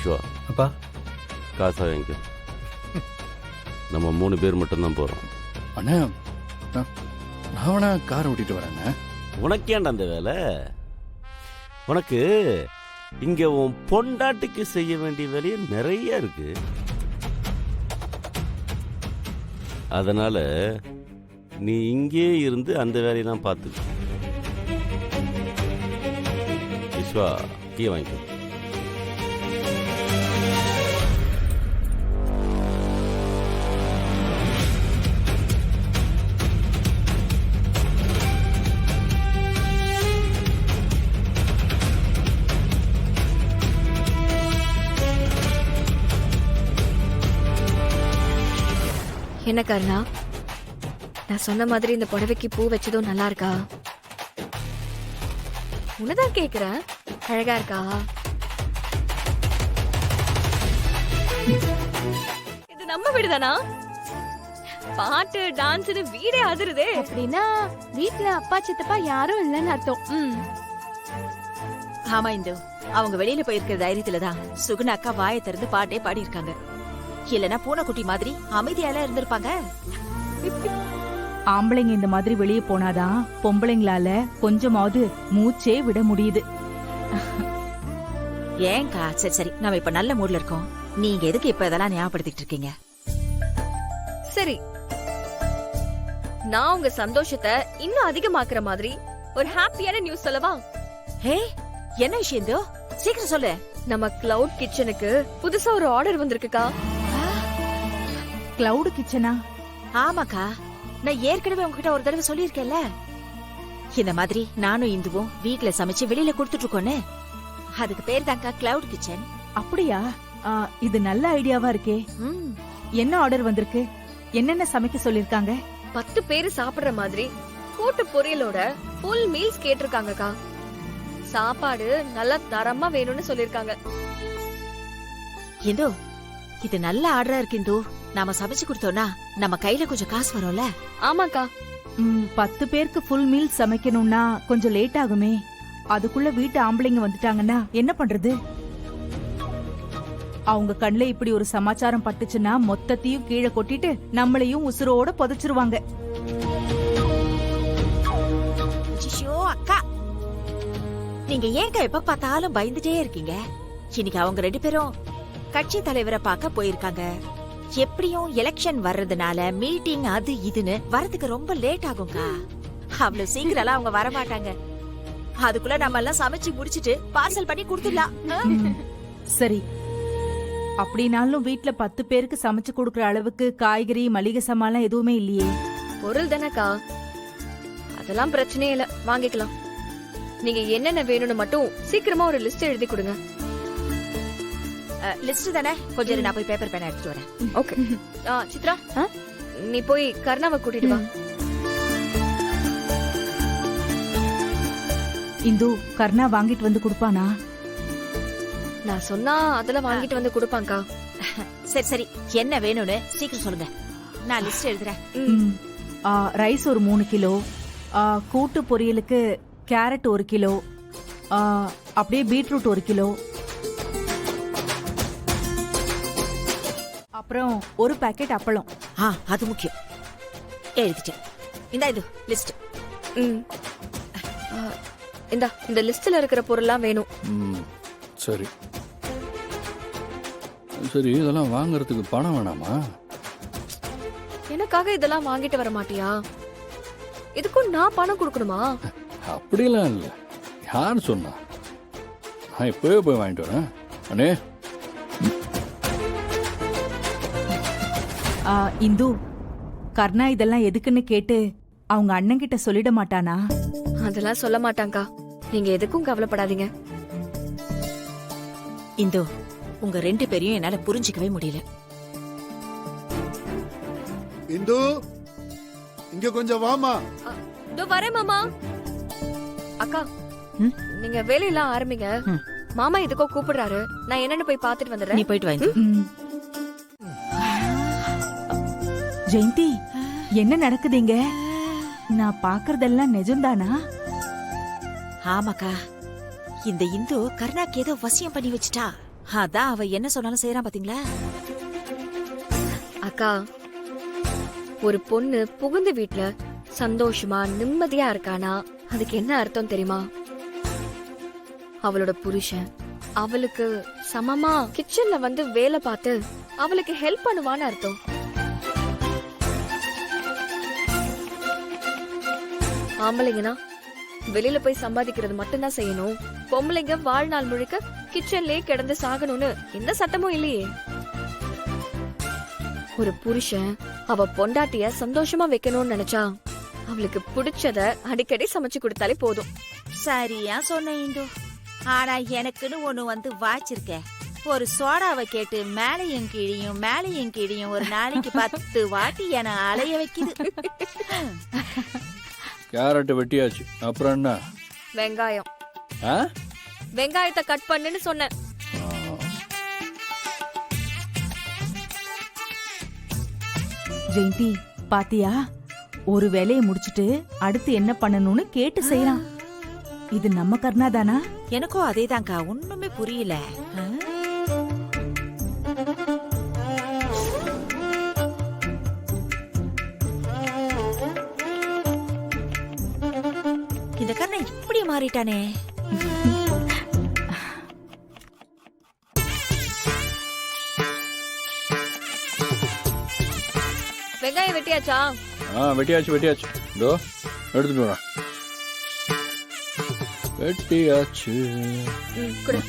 விஸ்வா, அப்பா காசா வாங்கிக்க. நம்ம 3 பேர் மட்டும்தான் போகிறோம். அண்ணா, நான் வேணா காரை ஓட்டிட்டு வரேண்ணே. உனக்கேண்டா அந்த வேலை? உனக்கு இங்கே உன் பொண்டாட்டிக்கு செய்ய வேண்டிய வேலையே நிறைய இருக்கு. அதனால நீ இங்கே இருந்து அந்த வேலையெல்லாம் பார்த்துக்க. விஸ்வா, கீ வாங்கிக்கோ. என்ன கருணா, நான் சொன்ன மாதிரி இந்த புடவைக்கு பூ வச்சதும் நல்லா இருக்கா? உன்னதான் கேக்குறேன், அழகா இருக்கா? இது நம்ம வீடுதானா? பாட்டு டான்ஸ்னு வீடே அதிருதே. அப்படின்னா வீட்ல அப்பா சித்தப்பா யாரும் இல்லைன்னு அர்த்தம். ஆமா இந்து, அவங்க வெளியில போயிருக்கிற தைரியத்துலதான் சுகுணா அக்கா வாயை திறந்து பாட்டே பாடி இருக்காங்க. இல்லனா பூனைக்குட்டி மாதிரி அமைதியால இருந்திருப்பாங்க. ஆம்பளைங்க இந்த மாதிரி வெளியே போனாதான் பொம்பளைங்களால கொஞ்சமாவது மூச்சே விட முடியுது. ஏங்கா, சரி சரி, நாம இப்ப நல்ல மூட்ல இருக்கோம். நீங்க எதுக்கு இப்ப இதெல்லாம் ஞாபகப்படுத்திட்டு இருக்கீங்க? சரி, நான் உங்க சந்தோஷத்தை இன்னும் அதிகமாக்குற மாதிரி ஒரு ஹாப்பியான நியூஸ் சொல்லவா? ஹே, என்ன விஷயம் இந்து? சீக்கிரம் சொல்லு. நம்ம கிளவுட் கிச்சனுக்கு புதுசா ஒரு ஆர்டர் வந்திருக்குக்கா. கிளவுட் கிச்சனா? ஆமாக்கா, நான் ஏற்கனவே உங்ககிட்ட ஒரு தடவை சொல்லியிருக்கேன்ல, இந்த மாதிரி நானும் இந்துவும் வீட்ல சமைச்சு வெளியில கொடுத்துட்டு இருக்கோன்னு. அதுக்கு பேர் தான்க்கா கிளவுட் கிச்சன். அப்படியா? இது நல்ல ஐடியாவா இருக்கே. என்ன ஆர்டர் வந்திருக்கு? என்னென்ன சமைக்க சொல்லிருக்காங்க? 10 பேரு சாப்பிடுற மாதிரி கூட்டு பொரியலோட ஃபுல் மீல்ஸ் கேட்டிருக்காங்கக்கா. சாப்பாடு நல்லா தரமா வேணும்னு சொல்லிருக்காங்க. இந்து, இது நல்ல ஆர்டரா இருக்கு இந்து. நாம சமைச்சு கொடுத்தோம்னா நம்ம கையில கொஞ்சம் காசு வரும்ல? ஆமாக்கா. 10 பேருக்கு ஃபுல் மீல் சமைக்கணும்னா கொஞ்சம் லேட் ஆகுமே. அதுக்குள்ள வீட்டு ஆம்பளைங்க வந்துட்டாங்கன்னா என்ன பண்றது? அவங்க கண்ணுல இப்படி ஒரு சமாச்சாரம் பட்டுச்சுன்னா மொத்தத்தையும் கீழே கொட்டிட்டு நம்மளையும் உசுரோட புதைச்சிருவாங்க. அக்கா, நீங்க ஏங்க எப்ப பார்த்தாலும் பயந்துட்டே இருக்கீங்க? இன்னைக்கு அவங்க 2 பேரும் கட்சி தலைவரை பார்க்க போயிருக்காங்க. எப்படியும் எலெக்ஷன் வர்றதுனால மீட்டிங் அது இதுன்னு வரதுக்கு ரொம்ப லேட் ஆகும்க்கா. அவ்வளவு சீக்கிரம் அவங்க வரமாட்டாங்க. அதுக்குள்ள நம்ம எல்லாம் சமைச்சு முடிச்சிட்டு பார்சல் பண்ணி கொடுத்துடலாம். சரி, அப்படினாலும் வீட்ல 10 பேருக்கு சமைச்சு கொடுக்கற அளவுக்கு காய்கறி மளிகை சாமான் எதுவுமே இல்லையே. பொருள் தானக்கா, அதெல்லாம் பிரச்சனையே இல்ல, வாங்கிக்கலாம். நீங்க என்னென்ன வேணும்னு மட்டும் சீக்கிரமா ஒரு லிஸ்ட் எழுதி கொடுங்க. லிஸ்ட் தானே, கொஞ்சம் நான் போய் பேப்பர் பேனா எடுத்துட்டு வரேன். ஓகே. சித்ரா, நீ போய் கர்ணாவை கூட்டிட்டு வா. இந்து, கர்ணா வாங்கிட்டு வந்து கொடுப்பானா? நான் சொன்னா அதெல்லாம் வாங்கிட்டு வந்து கொடுப்பாங்கக்கா. சரி சரி, என்ன வேணும்னு சீக்கிரம் சொல்லுங்க, நான் லிஸ்ட் எழுதுறேன். ரைஸ் ஒரு 3 கிலோ, கூட்டு பொரியலுக்கு கேரட் 1 கிலோ, அப்படியே பீட்ரூட் 1 கிலோ, அப்புறம் ஒரு பாக்கெட் அப்பளம். அது முக்கியம். எழுதிட்டேன். இந்த இது லிஸ்ட். இந்த லிஸ்ட்ல இருக்கிற பொருள்லாம் வேணும். சரி சரி, இதெல்லாம் வாங்குறதுக்கு பணம் வேணாமா? எனக்காக இதெல்லாம் வாங்கிட்டு வர மாட்டியா? இதுக்கும் நான் பணம் கொடுக்கணுமா? அப்படிலாம் இல்ல, யார் சொன்னா? நான் இப்பவே போய் வாங்கிட்டு வரேன். அண்ணே, இந்து, கர்ணா இதெல்லாம் எதுக்குன்னு கேட்டு அவங்க அண்ணன் கிட்ட சொல்லிட மாட்டானா? அதெல்லாம் சொல்ல மாட்டாங்கா, நீங்க எதுக்கும் கவலைப்படாதீங்க. இந்து, உங்க 2 பேரையும் என்னால புரிஞ்சிக்கவே முடியல. இந்து, இங்க கொஞ்சம் வாமா. இதோ வரேன் மாமா. அக்கா, நீங்க வேலையெல்லாம் ஆரம்பிங்க. மாமா இதுக்கோ கூப்பிடுறாரு, நான் என்னன்னு போய் பாத்துட்டு வந்துடுறேன். நீ போயிட்டு வாங்க. ஜெயந்தி, என்ன நடக்குதுங்க? நான் பாக்குறதெல்லாம் நிஜம்தானா? ஆமாக்கா, இந்த இந்து கர்ணாக்கு ஏதோ வசியம் பண்ணி வச்சுட்டா. அதான் அவ என்ன சொன்னாலும் செய்யறான் பாத்தீங்களா? அக்கா, ஒரு பொண்ணு புகுந்த வீட்ல சந்தோஷமா நிம்மதியா இருக்கானா அதுக்கு என்ன அர்த்தம் தெரியுமா? அவளோட புருஷன் அவளுக்கு சமமா கிச்சன்ல வந்து வேலை பார்த்து அவளுக்கு ஹெல்ப் பண்ணுவான்னு அர்த்தம். ஆம்பளைங்கன்னா வெளியில போய் சம்பாதிக்கிறது மட்டும்தான் செய்யணும், பொம்பளைங்க வாழ்நாள் முழுக்க கிச்சன்லயே கிடந்து சாகணும்னு எந்த சட்டமும் இல்லையே. ஒரு புருஷன் அவ பொண்டாட்டிய சந்தோஷமா வைக்கணும்னு நினைச்சா அவளுக்கு பிடிச்சத அடிக்கடி சமைச்சு கொடுத்தாலே போதும். சரியா சொன்ன இந்து. ஆனா எனக்குன்னு ஒண்ணு வந்து வாச்சிருக்க. ஒரு சோடாவை கேட்டு மேலையும் கீழியும் ஒரு நாளைக்கு 10 வாட்டி என அலைய வைக்குது. கேரட் வெட்டியாச்சு, அப்புறம் என்ன? வெங்காயம், ஆ? வெங்காயத்தை கட் பண்ணுன்னு சொன்னேன். ஜெயந்தி பாத்தியா, ஒரு வேலையை முடிச்சிட்டு அடுத்து என்ன பண்ணணும்னு கேட்டு செய்யறான். இது நம்ம கர்ணாதானா? எனக்கும் அதேதான்க்கா, ஒண்ணுமே புரியல. இந்த கர்ணன் இப்படி மாறிட்டானே. வெங்காயம் வெட்டியாச்சா? வெட்டியாச்சு. இதோ எடுத்துட்டு வரேன். வெட்டியாச்சு. குடு.